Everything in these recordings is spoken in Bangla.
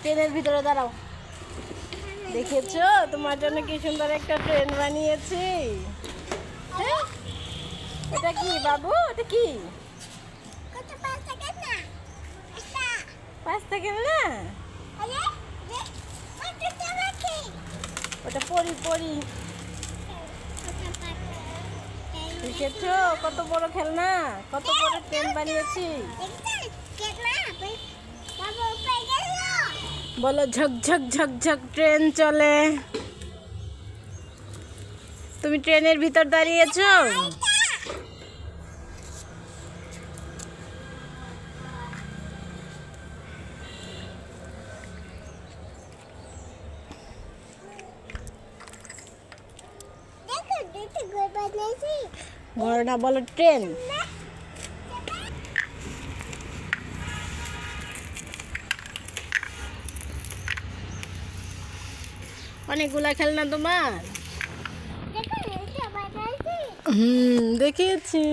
ট্রেনের ভিতরে দাঁড়াও। দেখেছো তোমার জন্য কি সুন্দর একটা ট্রেন বানিয়েছি। হ্যাঁ? এটা কি বাবু? এটা কি 5 সেকেন্ড না? ওটা পরি পরি। দেখেছো কত বড় খেলনা, কত বড় ট্রেন বানিয়েছি। বলো ঝক ঝক ঝক ঝক ট্রেন চলে। তুমি ট্রেনের ভিতর দাঁড়িয়েছো। ঘর না বলো ট্রেন। অনেকগুলা খেলনা তোমার। দেখিয়েছি।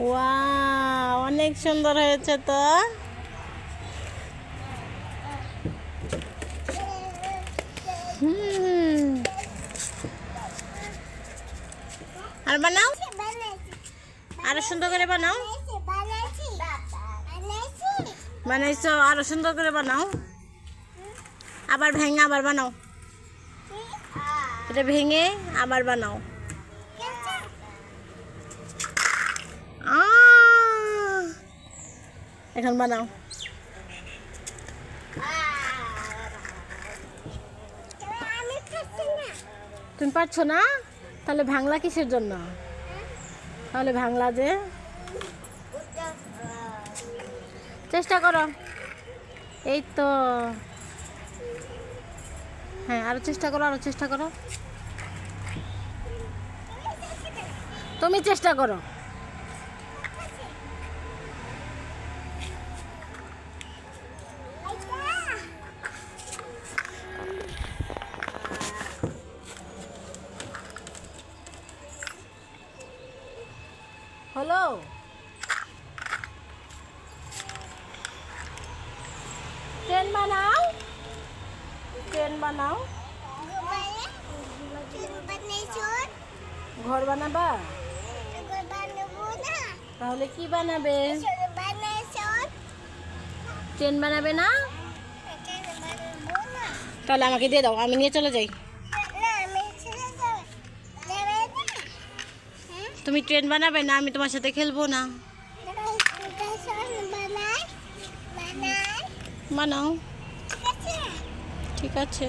ওয়াও, অনেক সুন্দর হয়েছে তো। আর বানাও, আরো সুন্দর করে বানাও। বানাইছো, আরো সুন্দর করে বানাও। আবার ভেঙে আবার বানাও। এটা ভেঙে আবার বানাও। এখন বানাও। তুমি পারছো না? তাহলে ভাঙলা কিসের জন্য? তাহলে ভাঙলা যে, চেষ্টা করো। এই তো, হ্যাঁ আরো চেষ্টা করো, আরো চেষ্টা করো। তুমি চেষ্টা করো। হলো? ট্রেন বানাও, ট্রেন বানাও। ঘর বানাবা? তাহলে কি বানাবে? ট্রেন বানাবে না? তাহলে আমাকে দিয়ে দাও, আমি নিয়ে চলে যাই। তুমি ট্রেন বানাবে না, আমি তোমার সাথে খেলবো না। বানাও। ঠিক আছে।